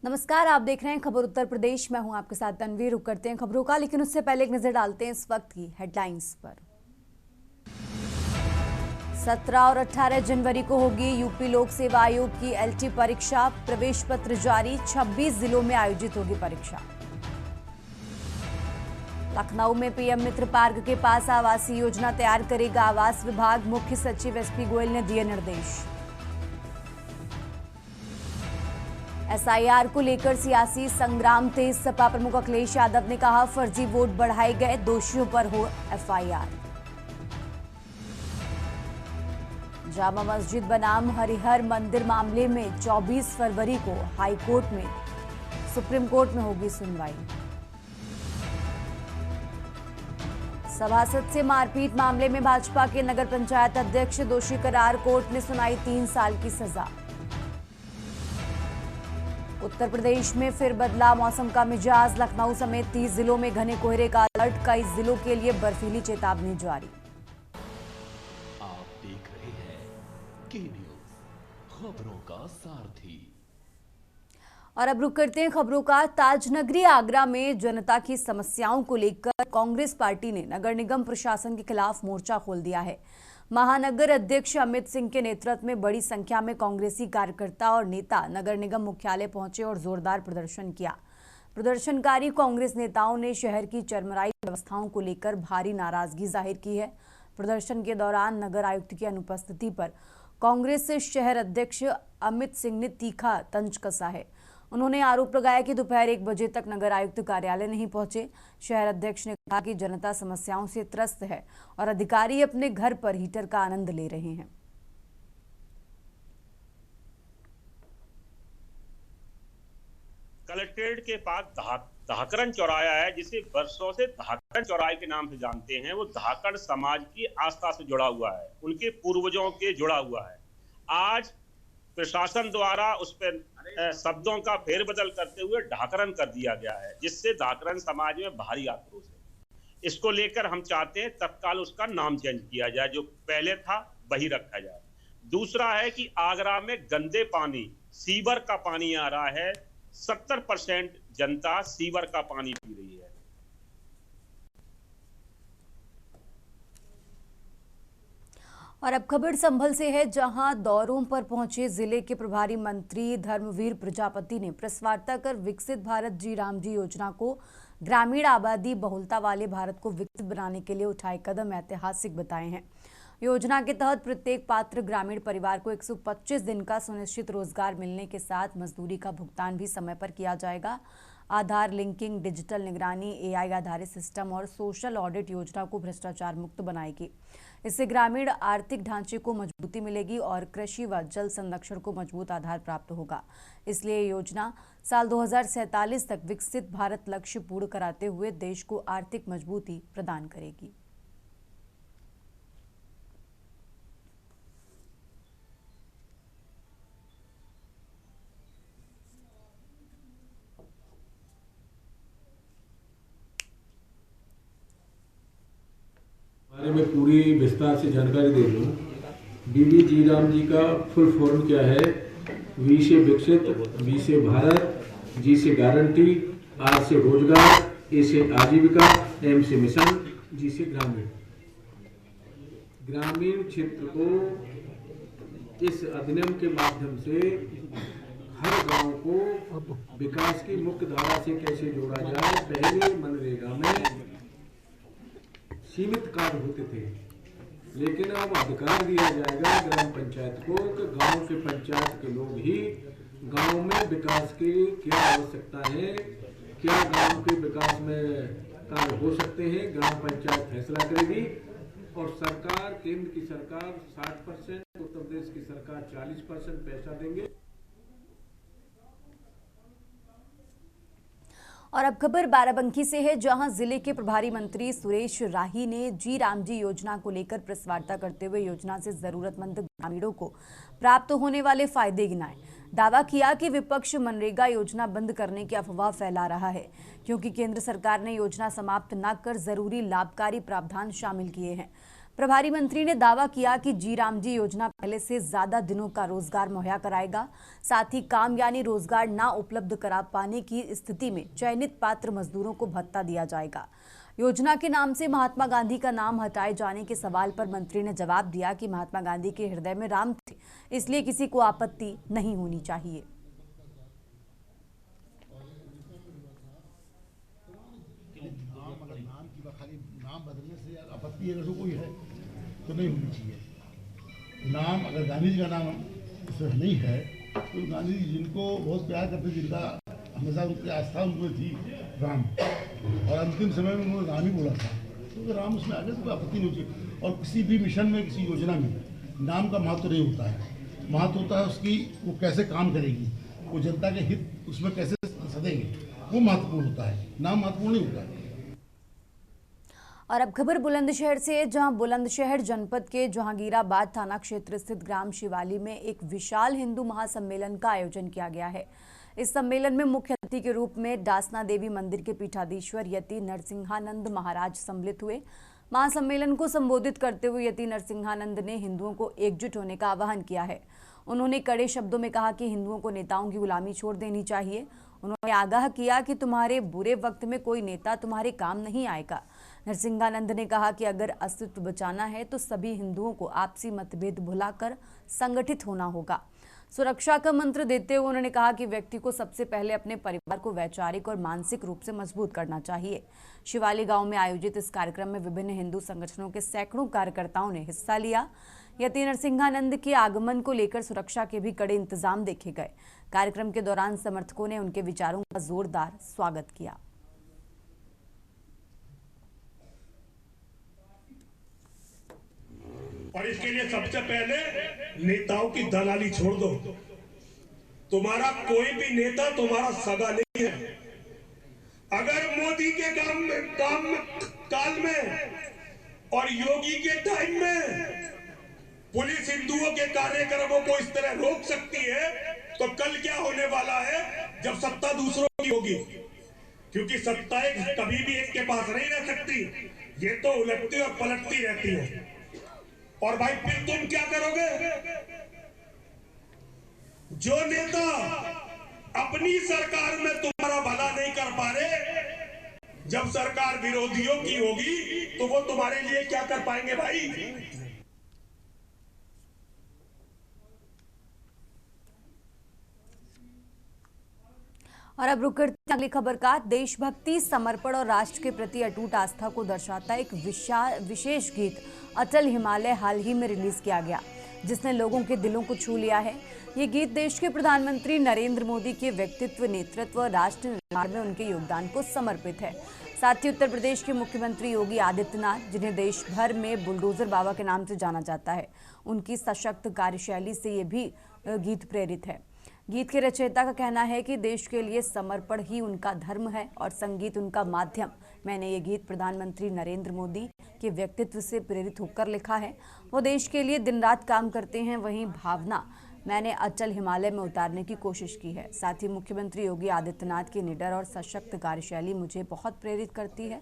नमस्कार, आप देख रहे हैं खबर उत्तर प्रदेश। मैं हूं आपके साथ तनवीर। रुक करते हैं खबरों का, लेकिन उससे पहले एक नजर डालते हैं इस वक्त की हेडलाइंस पर। 17 और 18 जनवरी को होगी यूपी लोक सेवा आयोग की एलटी परीक्षा। प्रवेश पत्र जारी, 26 जिलों में आयोजित होगी परीक्षा। लखनऊ में पीएम मित्र पार्क के पास आवासीय योजना तैयार करेगा आवास विभाग। मुख्य सचिव एसपी गोयल ने दिए निर्देश। एसआईआर को लेकर सियासी संग्राम तेज। सपा प्रमुख अखिलेश यादव ने कहा, फर्जी वोट बढ़ाए गए, दोषियों पर हो एफआईआर। जामा मस्जिद बनाम हरिहर मंदिर मामले में 24 फरवरी को हाईकोर्ट में सुप्रीम कोर्ट में होगी सुनवाई। सभासद से मारपीट मामले में भाजपा के नगर पंचायत अध्यक्ष दोषी करार। कोर्ट ने सुनाई 3 साल की सजा। उत्तर प्रदेश में फिर बदला मौसम का मिजाज। लखनऊ समेत 30 जिलों में घने कोहरे का अलर्ट। कई जिलों के लिए बर्फीली चेतावनी जारी। आप देख रहे हैं के न्यूज़, खबरों का सारथी। और अब रुक करते हैं खबरों का। ताजनगरी आगरा में जनता की समस्याओं को लेकर कांग्रेस पार्टी ने नगर निगम प्रशासन के खिलाफ मोर्चा खोल दिया है। महानगर अध्यक्ष अमित सिंह के नेतृत्व में बड़ी संख्या में कांग्रेसी कार्यकर्ता और नेता नगर निगम मुख्यालय पहुंचे और जोरदार प्रदर्शन किया। प्रदर्शनकारी कांग्रेस नेताओं ने शहर की चरमराई व्यवस्थाओं को लेकर भारी नाराजगी जाहिर की है। प्रदर्शन के दौरान नगर आयुक्त की अनुपस्थिति पर कांग्रेस से शहर अध्यक्ष अमित सिंह ने तीखा तंज कसा है। उन्होंने आरोप लगाया कि दोपहर 1 बजे तक नगर आयुक्त कार्यालय नहीं पहुंचे। शहर अध्यक्ष ने कहा कि जनता समस्याओं से त्रस्त है और अधिकारी अपने घर पर हीटर का आनंद ले रहे हैं। कलेक्ट्रेट के पास धाकरण चौराया है, जिसे वर्षों से धाकरण चौराहे के नाम से जानते हैं। वो धाकड़ समाज की आस्था से जुड़ा हुआ है, उनके पूर्वजों के जुड़ा हुआ है। आज प्रशासन द्वारा उस पर शब्दों का फेरबदल करते हुए ढाकरण कर दिया गया है, जिससे धाकरण समाज में भारी आक्रोश है। इसको लेकर हम चाहते हैं तत्काल उसका नाम चेंज किया जाए, जो पहले था वही रखा जाए। दूसरा है कि आगरा में गंदे पानी, सीवर का पानी आ रहा है। 70% जनता सीवर का पानी पी रही है। और अब खबर संभल से है, जहां दौरों पर पहुंचे जिले के प्रभारी मंत्री धर्मवीर प्रजापति ने प्रेस वार्ता कर विकसित भारत जी राम जी योजना को ग्रामीण आबादी बहुलता वाले भारत को विकसित बनाने के लिए उठाए कदम ऐतिहासिक बताए हैं। योजना के तहत प्रत्येक पात्र ग्रामीण परिवार को 125 दिन का सुनिश्चित रोजगार मिलने के साथ मजदूरी का भुगतान भी समय पर किया जाएगा। आधार लिंकिंग, डिजिटल निगरानी, एआई आधारित सिस्टम और सोशल ऑडिट योजना को भ्रष्टाचार मुक्त बनाएगी। इससे ग्रामीण आर्थिक ढांचे को मजबूती मिलेगी और कृषि व जल संरक्षण को मजबूत आधार प्राप्त होगा। इसलिए योजना साल 2047 तक विकसित भारत लक्ष्य पूर्ण कराते हुए देश को आर्थिक मजबूती प्रदान करेगी। बारे में पूरी विस्तार से जानकारी दे दूं। बीबी जी राम जी का फुल फॉर्म क्या है? वी से विकसित, बी से भारत, जी से गारंटी, आर से रोजगार, ए से आजीविका, एम से मिशन, जी से ग्रामीण। ग्रामीण क्षेत्र को इस अधिनियम के माध्यम से हर गांव को विकास की मुख्य धारा से कैसे जोड़ा जाए। पहले मनरेगा में सीमित कार्य होते थे, लेकिन अब अधिकार दिया जाएगा ग्राम पंचायत को कि गांव के पंचायत के लोग ही गांव में विकास की क्या आवश्यकता है, क्या गांव के विकास में कार्य हो सकते हैं, ग्राम पंचायत फैसला करेगी। और सरकार, केंद्र की सरकार 60%, उत्तर प्रदेश की सरकार 40% पैसा देंगे। और अब खबर बाराबंकी से है, जहां जिले के प्रभारी मंत्री सुरेश राही ने जी राम जी योजना को लेकर प्रेस वार्ता करते हुए योजना से जरूरतमंद ग्रामीणों को प्राप्त होने वाले फायदे गिनाए। दावा किया कि विपक्ष मनरेगा योजना बंद करने की अफवाह फैला रहा है, क्योंकि केंद्र सरकार ने योजना समाप्त न कर जरूरी लाभकारी प्रावधान शामिल किए हैं। प्रभारी मंत्री ने दावा किया कि जी राम जी योजना पहले से ज्यादा दिनों का रोजगार मुहैया कराएगा। साथ ही काम यानी रोजगार ना उपलब्ध करा पाने की स्थिति में चयनित पात्र मजदूरों को भत्ता दिया जाएगा। योजना के नाम से महात्मा गांधी का नाम हटाए जाने के सवाल पर मंत्री ने जवाब दिया कि महात्मा गांधी के हृदय में राम थे, इसलिए किसी को आपत्ति नहीं होनी चाहिए। नाम बदलने से आपत्ति अगर कोई है तो नहीं होनी चाहिए। नाम अगर गांधी जी का नाम इसमें नहीं है तो गांधी जी जिनको बहुत प्यार करते, जिनका हमेशा उनकी आस्था उनमें थी राम, और अंतिम समय में उन्होंने राम ही बोला था, तो राम उसमें आगे कोई आपत्ति नहीं होती। और किसी भी मिशन में, किसी योजना में नाम का महत्व नहीं होता है। महत्व होता है उसकी वो कैसे काम करेगी, वो जनता के हित उसमें कैसे सदेंगे, वो महत्वपूर्ण होता है, नाम महत्वपूर्ण नहीं होता है। और अब खबर बुलंदशहर से, जहां बुलंदशहर जनपद के जहांगीराबाद थाना क्षेत्र स्थित ग्राम शिवाली में एक विशाल हिंदू महासम्मेलन का आयोजन किया गया है। इस सम्मेलन में मुख्य अतिथि के रूप में डासना देवी मंदिर के पीठाधीश्वर यति नरसिंहानंद महाराज सम्मिलित हुए। महासम्मेलन को संबोधित करते हुए यति नरसिंहानंद ने हिंदुओं को एकजुट होने का आह्वान किया है। उन्होंने कड़े शब्दों में कहा कि हिंदुओं को नेताओं की गुलामी छोड़ देनी चाहिए। उन्होंने आगाह किया कि तुम्हारे बुरे वक्त में कोई नेता तुम्हारे काम नहीं आएगा। नरसिंहानंद ने कहा कि अगर अस्तित्व बचाना है तो सभी हिंदुओं को आपसी मतभेद भुलाकर संगठित होना होगा। सुरक्षा का मंत्र देते हुए उन्होंने कहा कि व्यक्ति को सबसे पहले अपने परिवार को वैचारिक और मानसिक रूप से मजबूत करना चाहिए। शिवाली गांव में आयोजित इस कार्यक्रम में विभिन्न हिंदू संगठनों के सैकड़ों कार्यकर्ताओं ने हिस्सा लिया। यति नरसिंहानंद के आगमन को लेकर सुरक्षा के भी कड़े इंतजाम देखे गए। कार्यक्रम के दौरान समर्थकों ने उनके विचारों का जोरदार स्वागत किया। और इसके लिए सबसे पहले नेताओं की दलाली छोड़ दो। तुम्हारा कोई भी नेता तुम्हारा सगा नहीं है। अगर मोदी के काल में और योगी के टाइम में पुलिस हिंदुओं के कार्यक्रमों को इस तरह रोक सकती है, तो कल क्या होने वाला है जब सत्ता दूसरों की होगी। क्योंकि सत्ता कभी भी एक के पास नहीं रह सकती, ये तो उलटती और पलटती रहती है। और भाई फिर तुम क्या करोगे? जो नेता अपनी सरकार में तुम्हारा भला नहीं कर पा रहे, जब सरकार विरोधियों की होगी तो वो तुम्हारे लिए क्या कर पाएंगे भाई? और अब रुक करते अगली खबर का। देशभक्ति, समर्पण और राष्ट्र के प्रति अटूट आस्था को दर्शाता एक विशेष गीत अटल हिमालय हाल ही में रिलीज किया गया, जिसने लोगों के दिलों को छू लिया है। ये गीत देश के प्रधानमंत्री नरेंद्र मोदी के व्यक्तित्व, नेतृत्व और राष्ट्र निर्माण में उनके योगदान को समर्पित है। साथ ही उत्तर प्रदेश के मुख्यमंत्री योगी आदित्यनाथ, जिन्हें देश भर में बुलडोजर बाबा के नाम से जाना जाता है, उनकी सशक्त कार्यशैली से ये भी गीत प्रेरित है। गीत के रचयिता का कहना है कि देश के लिए समर्पण ही उनका धर्म है और संगीत उनका माध्यम। मैंने ये गीत प्रधानमंत्री नरेंद्र मोदी के व्यक्तित्व से प्रेरित होकर लिखा है। वो देश के लिए दिन रात काम करते हैं, वहीं भावना मैंने अटल हिमालय में उतारने की कोशिश की है। साथ ही मुख्यमंत्री योगी आदित्यनाथ की निडर और सशक्त कार्यशैली मुझे बहुत प्रेरित करती है।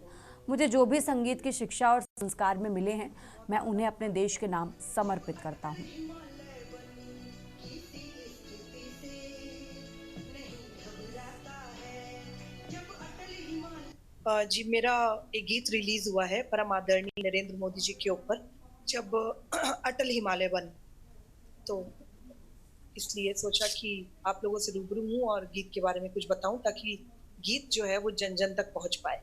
मुझे जो भी संगीत की शिक्षा और संस्कार में मिले हैं, मैं उन्हें अपने देश के नाम समर्पित करता हूँ। जी, मेरा एक गीत रिलीज हुआ है परम आदरणीय नरेंद्र मोदी जी के ऊपर, जब अटल हिमालय बन, तो इसलिए सोचा कि आप लोगों से रूबरू हूँ और गीत के बारे में कुछ बताऊं, ताकि गीत जो है वो जन जन तक पहुंच पाए।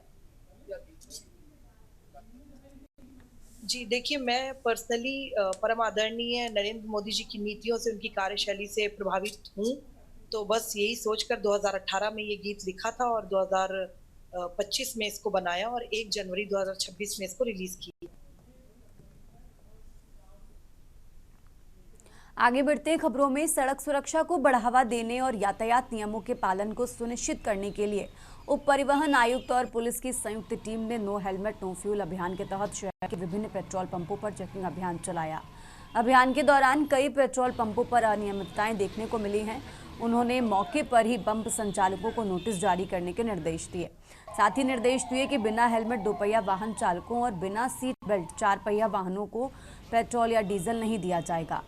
जी देखिए, मैं पर्सनली परम आदरणीय नरेंद्र मोदी जी की नीतियों से, उनकी कार्यशैली से प्रभावित हूँ। तो बस यही सोचकर 2018 में ये गीत लिखा था और 2025 में इसको बनाया और 1 जनवरी 2026 में इसको रिलीज किया। आगे बढ़ते खबरों में, सड़क सुरक्षा को बढ़ावा देने और यातायात नियमों के पालन को सुनिश्चित करने के लिए उप परिवहन आयुक्त और पुलिस की संयुक्त टीम ने नो हेलमेट नो फ्यूल अभियान के तहत शहर के विभिन्न पेट्रोल पंपों पर चेकिंग अभियान चलाया। अभियान के दौरान कई पेट्रोल पंपों पर अनियमितताएं देखने को मिली हैं। उन्होंने मौके पर ही पंप संचालकों को नोटिस जारी करने के निर्देश दिए। साथ ही निर्देश दिए कि बिना हेलमेट दोपहिया वाहन चालकों और बिना सीट बेल्ट चार पहिया वाहनों को पेट्रोल या डीजल नहीं दिया जाएगा।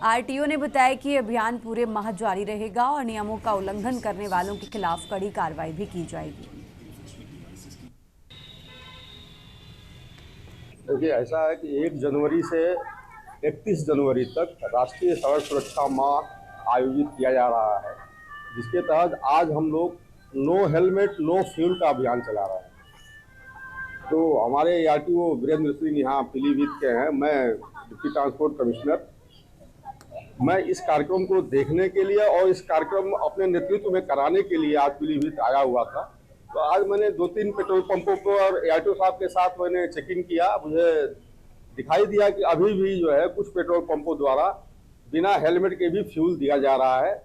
आरटीओ ने बताया कि अभियान पूरे माह जारी रहेगा और नियमों का उल्लंघन करने वालों के खिलाफ कड़ी कार्रवाई भी की जाएगी। देखिए, ऐसा है कि 1 जनवरी से 31 जनवरी तक राष्ट्रीय सड़क सुरक्षा माह आयोजित किया जा रहा है, जिसके तहत आज हम लोग नो हेलमेट नो फ्यूल का अभियान चला रहे हैं। तो हमारे आरटीओ वीरेंद्र सिंह यहाँ पीलीभीत के हैं, मैं डिप्टी ट्रांसपोर्ट कमिश्नर। मैं इस कार्यक्रम को देखने के लिए और इस कार्यक्रम अपने नेतृत्व में कराने के लिए आज पीलीभीत आया हुआ था। तो आज मैंने 2-3 पेट्रोल पंपों पर आरटीओ साहब के साथ मैंने चेकिंग किया। मुझे दिखाई दिया कि अभी भी जो है कुछ पेट्रोल पंपों द्वारा बिना हेलमेट के भी फ्यूल दिया जा रहा है।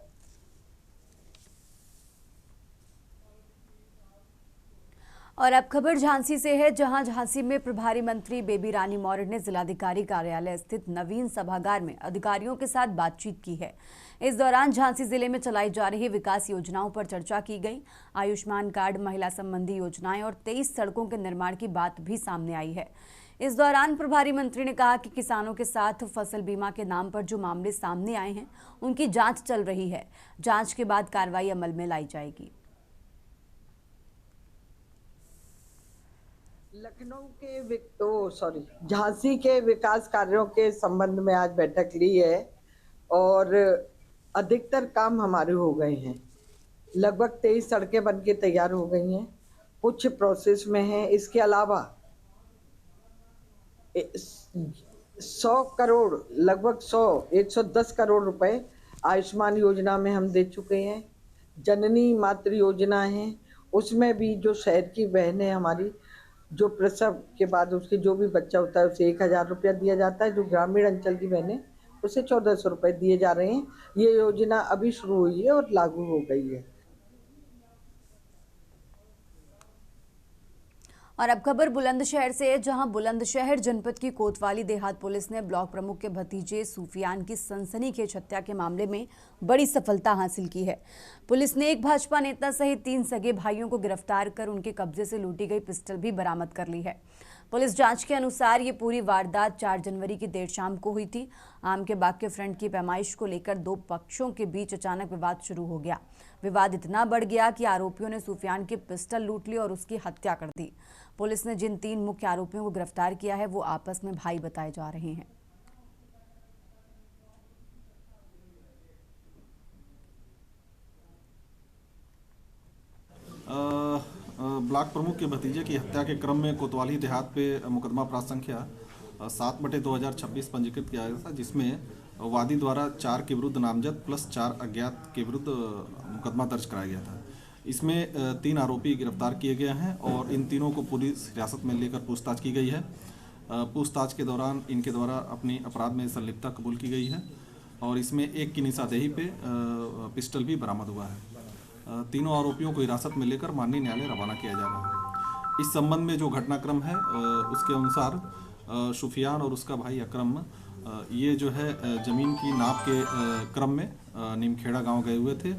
और अब खबर झांसी से है, जहां झांसी में प्रभारी मंत्री बेबी रानी मौर्य ने जिलाधिकारी कार्यालय स्थित नवीन सभागार में अधिकारियों के साथ बातचीत की है। इस दौरान झांसी जिले में चलाई जा रही विकास योजनाओं पर चर्चा की गई। आयुष्मान कार्ड, महिला संबंधी योजनाएं और 23 सड़कों के निर्माण की बात भी सामने आई है। इस दौरान प्रभारी मंत्री ने कहा कि किसानों के साथ फसल बीमा के नाम पर जो मामले सामने आए हैं, उनकी जांच चल रही है। जांच के बाद कार्रवाई अमल में लाई जाएगी। झांसी के विकास कार्यों के संबंध में आज बैठक ली है और अधिकतर काम हमारे हो गए हैं। लगभग 23 सड़कें बनके तैयार हो गई हैं, कुछ प्रोसेस में हैं। इसके अलावा 100 करोड़, लगभग 110 करोड़ रुपए आयुष्मान योजना में हम दे चुके हैं। जननी मातृ योजना है, उसमें भी जो शहर की बहनें हमारी, जो प्रसव के बाद उसके जो भी बच्चा होता है उसे 1000 रुपया दिया जाता है। जो ग्रामीण अंचल की बहनें, उसे 1400 रुपये दिए जा रहे हैं। ये योजना अभी शुरू हुई है और लागू हो गई है। और अब खबर बुलंदशहर से है, जहां बुलंदशहर जनपद की कोतवाली देहात पुलिस ने ब्लॉक प्रमुख के भतीजे सूफियान की सनसनीखेज हत्या के मामले में बड़ी सफलता हासिल की है। पुलिस ने एक भाजपा नेता सहित 3 सगे भाइयों को गिरफ्तार कर उनके कब्जे से लूटी गई पिस्टल भी बरामद कर ली है। पुलिस जांच के अनुसार ये पूरी वारदात 4 जनवरी की देर शाम को हुई थी। आम के बाग के फ्रंट की पैमाइश को लेकर 2 पक्षों के बीच अचानक विवाद शुरू हो गया। विवाद इतना बढ़ गया कि आरोपियों ने सूफियान की पिस्टल लूट ली और उसकी हत्या कर दी। पुलिस ने जिन 3 मुख्य आरोपियों को गिरफ्तार किया है, वो आपस में भाई बताए जा रहे हैं। ब्लॉक प्रमुख के भतीजे की हत्या के क्रम में कोतवाली देहात पे मुकदमा प्राप्त संख्या 7/2026 पंजीकृत किया गया था, जिसमें वादी द्वारा 4 के विरुद्ध नामजद प्लस 4 अज्ञात के विरुद्ध मुकदमा दर्ज कराया गया था। इसमें 3 आरोपी गिरफ्तार किए गए हैं और इन तीनों को पुलिस हिरासत में लेकर पूछताछ की गई है। पूछताछ के दौरान इनके द्वारा अपनी अपराध में संलिप्तता कबूल की गई है और इसमें एक की निशानदेही पे पिस्टल भी बरामद हुआ है। तीनों आरोपियों को हिरासत में लेकर माननीय न्यायालय रवाना किया जा रहा है। इस संबंध में जो घटनाक्रम है उसके अनुसार सुफियान और उसका भाई अकरम ये जो है जमीन की नाप के क्रम में नीमखेड़ा गांव गए हुए थे।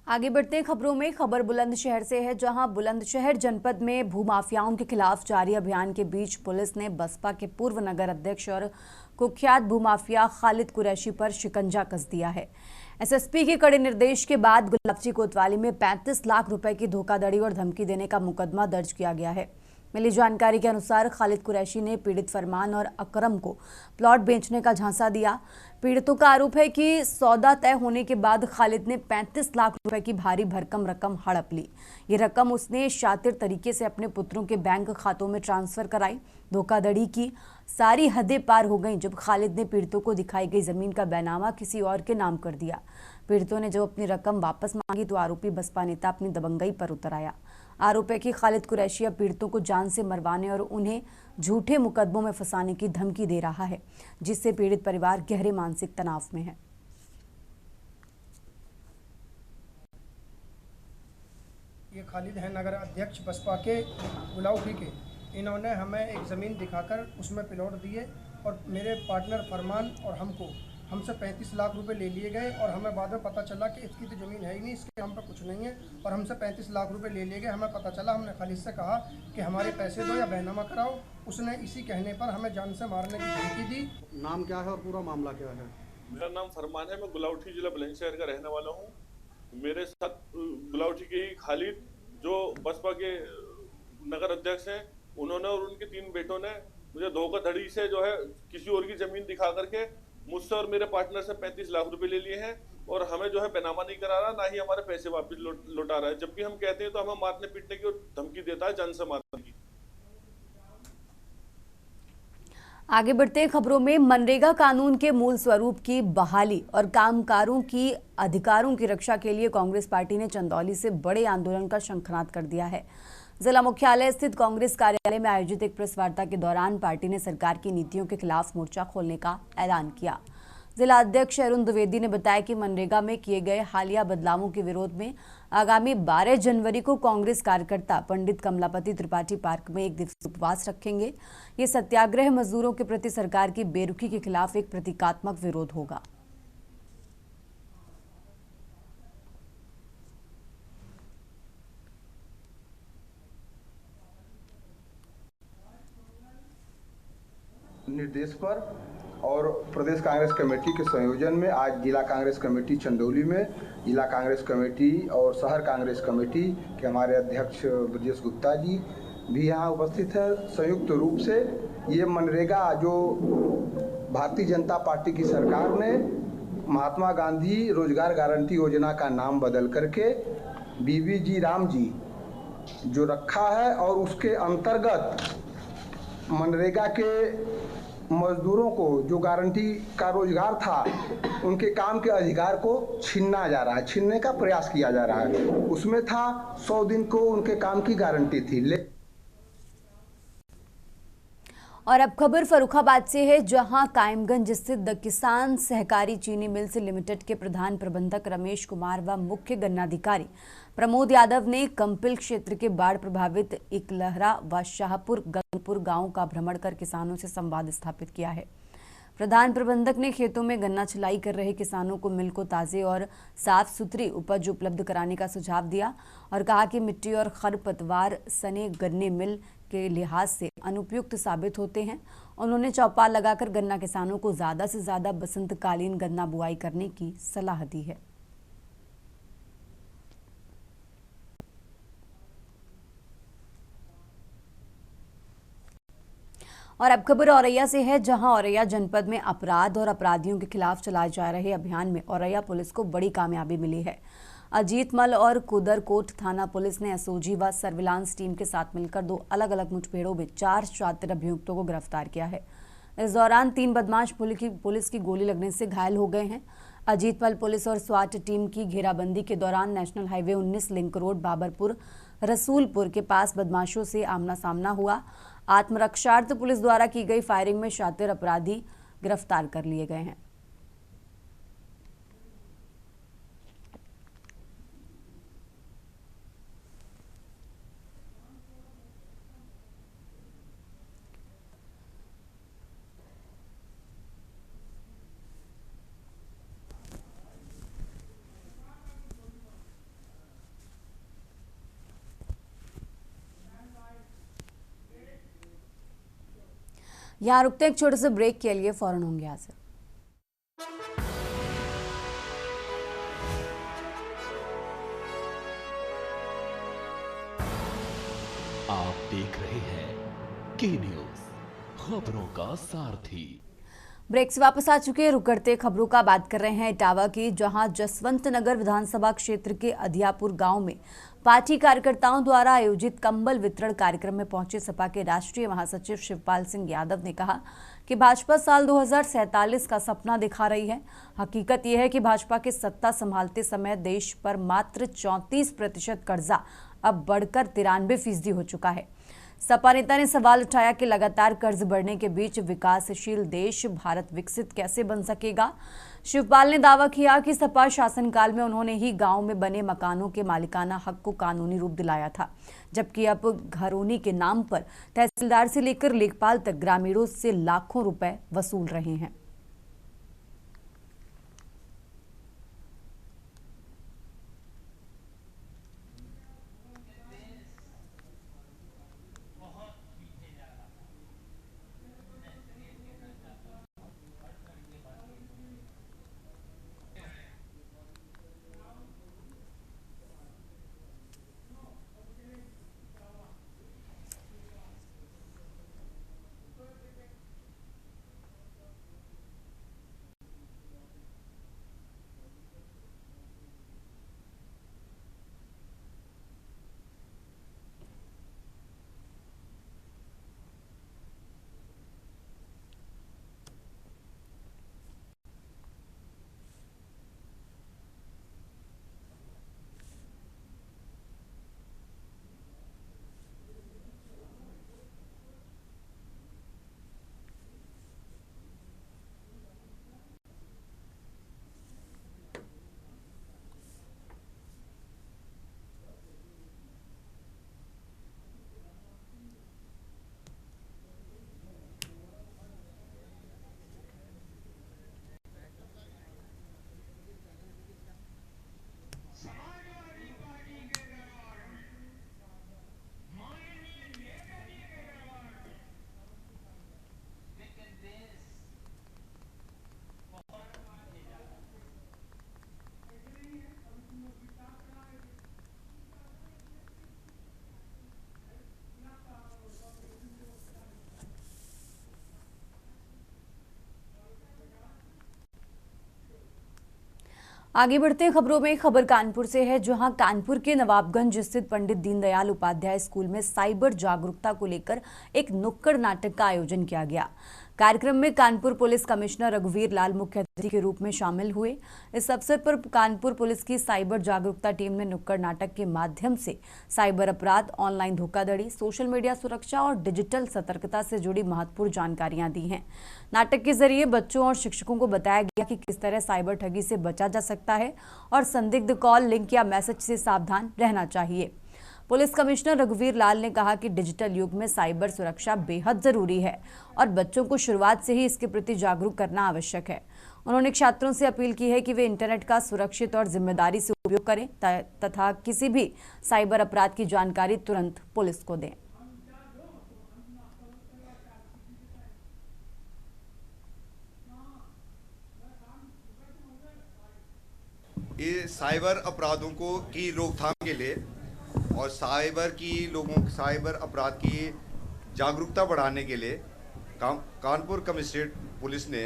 आगे बढ़ते हैं खबरों में। खबर बुलंदशहर से है, जहां बुलंदशहर जनपद में भूमाफियाओं के खिलाफ जारी अभियान के बीच पुलिस ने बसपा के पूर्व नगर अध्यक्ष और कुख्यात भूमाफिया खालिद कुरैशी पर शिकंजा कस दिया है। एसएसपी के कड़े निर्देश के बाद गुलाबची कोतवाली में 35 लाख रुपए की धोखाधड़ी और धमकी देने का मुकदमा दर्ज किया गया है। मिली जानकारी के अनुसार खालिद कुरैशी ने पीड़ित फरमान और अकरम को प्लॉट बेचने का झांसा दिया। पीड़ितों का आरोप है कि सौदा तय होने के बाद खालिद ने 35 लाख रुपए की भारी भरकम रकम हड़प ली। ये रकम उसने शातिर तरीके से अपने पुत्रों के बैंक खातों में ट्रांसफर कराई। धोखाधड़ी की सारी हदें पार हो गईं जब खालिद ने पीड़ितों को दिखाई गई जमीन का बैनामा किसी और के नाम कर दिया। पीड़ितों ने जब अपनी रकम वापस मांगी तो आरोपी बसपा नेता अपनी दबंगई पर उतर आया। आरोप है कि खालिद कुरैशी पीड़ितों को जान से मरवाने और उन्हें झूठे मुकदमों में फंसाने की धमकी दे रहा है, जिससे पीड़ित परिवार गहरे मानसिक तनाव में है। ये खालिद है नगर अध्यक्ष बसपा के गुलाउफी के। इन्होंने हमें एक ज़मीन दिखाकर उसमें प्लॉट दिए और मेरे पार्टनर फरमान और हमको हमसे 35 लाख रुपए ले लिए गए और हमें बाद में पता चला कि इसकी तो ज़मीन है ही नहीं, इसके हम पे कुछ नहीं है और हमसे 35 लाख रुपए ले लिए गए। हमें पता चला, हमने खालिद से कहा कि हमारे पैसे दो या बैनामा कराओ। उसने इसी कहने पर हमें जान से मारने की धमकी दी। नाम क्या है और पूरा मामला क्या है? मेरा नाम फरमान है, मैं गुलाउठी जिला बुलंदशहर का रहने वाला हूँ। मेरे साथ गुलाउठी के ही खालिद जो बसपा के नगर अध्यक्ष हैं, उन्होंने और उनके 3 बेटों ने मुझे धोखाधड़ी से जो है किसी और की जमीन दिखा करके मुझसे और मेरे पार्टनर से 35 लाख रुपए ले लिए हैं और हमें जो है बैनामा नहीं करा रहा, ना ही हमारे पैसे वापस लौटा रहा है। जबकि हम कहते हैं तो हमें मारने पीटने की और धमकी देता है, जान से मारने की। आगे बढ़ते हैं खबरों में। मनरेगा कानून के मूल स्वरूप की बहाली और कामगारों की अधिकारों की रक्षा के लिए कांग्रेस पार्टी ने चंदौली से बड़े आंदोलन का शंखनाद कर दिया है। जिला मुख्यालय स्थित कांग्रेस कार्यालय में आयोजित एक प्रेस वार्ता के दौरान पार्टी ने सरकार की नीतियों के खिलाफ मोर्चा खोलने का ऐलान किया। जिला अध्यक्ष अरुण द्विवेदी ने बताया कि मनरेगा में किए गए हालिया बदलावों के विरोध में आगामी 12 जनवरी को कांग्रेस कार्यकर्ता पंडित कमलापति त्रिपाठी पार्क में 1 दिवसीय उपवास रखेंगे। ये सत्याग्रह मजदूरों के प्रति सरकार की बेरुखी के खिलाफ एक प्रतीकात्मक विरोध होगा। निर्देश पर और प्रदेश कांग्रेस कमेटी के संयोजन में आज जिला कांग्रेस कमेटी चंदौली में जिला कांग्रेस कमेटी और शहर कांग्रेस कमेटी के हमारे अध्यक्ष ब्रजेश गुप्ता जी भी यहाँ उपस्थित है। संयुक्त रूप से ये मनरेगा जो भारतीय जनता पार्टी की सरकार ने महात्मा गांधी रोजगार गारंटी योजना का नाम बदल करके बीबीजी राम जी जो रखा है और उसके अंतर्गत मनरेगा के मजदूरों को जो गारंटी का रोजगार था उनके काम के अधिकार को छीनना जा रहा है, छीनने का प्रयास किया जा रहा है। उसमें था 100 दिन को उनके काम की गारंटी थी। और अब खबर फर्रुखाबाद से है, जहां कायमगंज स्थित द किसान सहकारी चीनी मिल्स लिमिटेड के प्रधान प्रबंधक रमेश कुमार व मुख्य गन्नाधिकारी प्रमोद यादव ने कंपिल क्षेत्र के बाढ़ प्रभावित इकलहरा व शाहपुर गंगपुर गांव का भ्रमण कर किसानों से संवाद स्थापित किया है। प्रधान प्रबंधक ने खेतों में गन्ना छुलाई कर रहे किसानों को मिल को ताज़े और साफ सुथरी उपज उपलब्ध कराने का सुझाव दिया और कहा कि मिट्टी और खरपतवार सने गन्ने मिल के लिहाज से अनुपयुक्त साबित होते हैं। उन्होंने चौपाल लगाकर गन्ना किसानों को ज़्यादा से ज़्यादा बसंतकालीन गन्ना बुआई करने की सलाह दी है। और अब खबर औरैया से है, जहां औरैया जनपद में अपराध और अपराधियों के खिलाफ चलाए जा रहे अभियान में औरैया पुलिस को बड़ी कामयाबी मिली है। अजीतमल और कुदरकोट थाना पुलिस ने एसओजी व सर्विलांस टीम के साथ मिलकर 2 अलग-अलग मुठभेड़ों में 4 शातिर अभियुक्तों को गिरफ्तार किया है। इस दौरान 3 बदमाश पुलिस की गोली लगने से घायल हो गए हैं। अजीतमल पुलिस और स्वाट टीम की घेराबंदी के दौरान national highway 19 link road Babarpur Rasulpur के पास बदमाशों से आमना सामना हुआ। आत्मरक्षार्थ पुलिस द्वारा की गई फायरिंग में शातिर अपराधी गिरफ्तार कर लिए गए हैं। यहाँ रुकते एक छोटे से ब्रेक के लिए, फौरन होंगे हाजिर। आप देख रहे हैं के न्यूज़, खबरों का सारथी। ब्रेक से वापस आ चुके हैं। रुक करते खबरों का बात कर रहे हैं इटावा की, जहां जसवंत नगर विधानसभा क्षेत्र के अधियापुर गांव में पार्टी कार्यकर्ताओं द्वारा आयोजित कंबल वितरण कार्यक्रम में पहुंचे सपा के राष्ट्रीय महासचिव शिवपाल सिंह यादव ने कहा कि भाजपा साल 2047 का सपना दिखा रही है। हकीकत यह है कि भाजपा के सत्ता संभालते समय देश पर मात्र 34% कर्जा अब बढ़कर 93% हो चुका है। सपा नेता ने सवाल उठाया कि लगातार कर्ज बढ़ने के बीच विकासशील देश भारत विकसित कैसे बन सकेगा। शिवपाल ने दावा किया कि सपा शासनकाल में उन्होंने ही गांव में बने मकानों के मालिकाना हक को कानूनी रूप दिलाया था, जबकि अब घरौनी के नाम पर तहसीलदार से लेकर लेखपाल तक ग्रामीणों से लाखों रुपए वसूल रहे हैं। आगे बढ़ते खबरों में खबर कानपुर से है, जहां कानपुर के नवाबगंज स्थित पंडित दीनदयाल उपाध्याय स्कूल में साइबर जागरूकता को लेकर एक नुक्कड़ नाटक का आयोजन किया गया। कार्यक्रम में कानपुर पुलिस कमिश्नर रघुवीर लाल मुख्य अतिथि के रूप में शामिल हुए। इस अवसर पर कानपुर पुलिस की साइबर जागरूकता टीम ने नुक्कड़ नाटक के माध्यम से साइबर अपराध, ऑनलाइन धोखाधड़ी, सोशल मीडिया सुरक्षा और डिजिटल सतर्कता से जुड़ी महत्वपूर्ण जानकारियां दी हैं। नाटक के जरिए बच्चों और शिक्षकों को बताया गया कि किस तरह साइबर ठगी से बचा जा सकता है और संदिग्ध कॉल, लिंक या मैसेज से सावधान रहना चाहिए। पुलिस कमिश्नर रघुवीर लाल ने कहा कि डिजिटल युग में साइबर सुरक्षा बेहद जरूरी है और बच्चों को शुरुआत से ही इसके प्रति जागरूक करना आवश्यक है। उन्होंने छात्रों से अपील की है कि वे इंटरनेट का सुरक्षित और जिम्मेदारी से उपयोग करें तथा किसी भी साइबर अपराध की जानकारी तुरंत पुलिस को दें। ये साइबर अपराधों की रोकथाम के लिए और साइबर अपराध की जागरूकता बढ़ाने के लिए कानपुर कमिश्नरेट पुलिस ने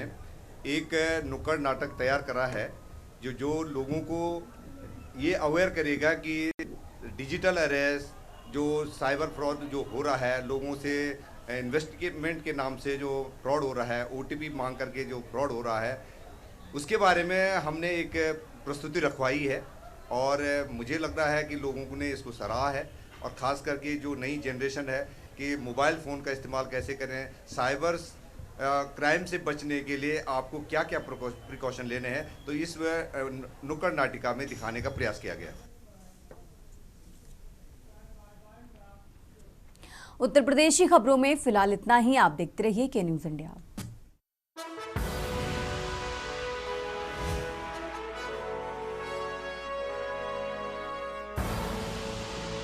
एक नुक्कड़ नाटक तैयार करा है जो लोगों को ये अवेयर करेगा कि डिजिटल अरेस्ट, जो साइबर फ्रॉड जो हो रहा है, लोगों से इन्वेस्टिगेटमेंट के नाम से जो फ्रॉड हो रहा है, OTP मांग करके जो फ्रॉड हो रहा है, उसके बारे में हमने एक प्रस्तुति रखवाई है और मुझे लग रहा है कि लोगों ने इसको सराहा है। और ख़ास करके जो नई जनरेशन है कि मोबाइल फ़ोन का इस्तेमाल कैसे करें, साइबर क्राइम से बचने के लिए आपको क्या क्या प्रिकॉशन लेने हैं, तो इस नुक्कड़ नाटिका में दिखाने का प्रयास किया गया। उत्तर प्रदेश की खबरों में फिलहाल इतना ही। आप देखते रहिए के न्यूज़ इंडिया।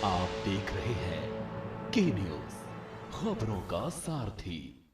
आप देख रहे हैं के न्यूज़, खबरों का सारथी।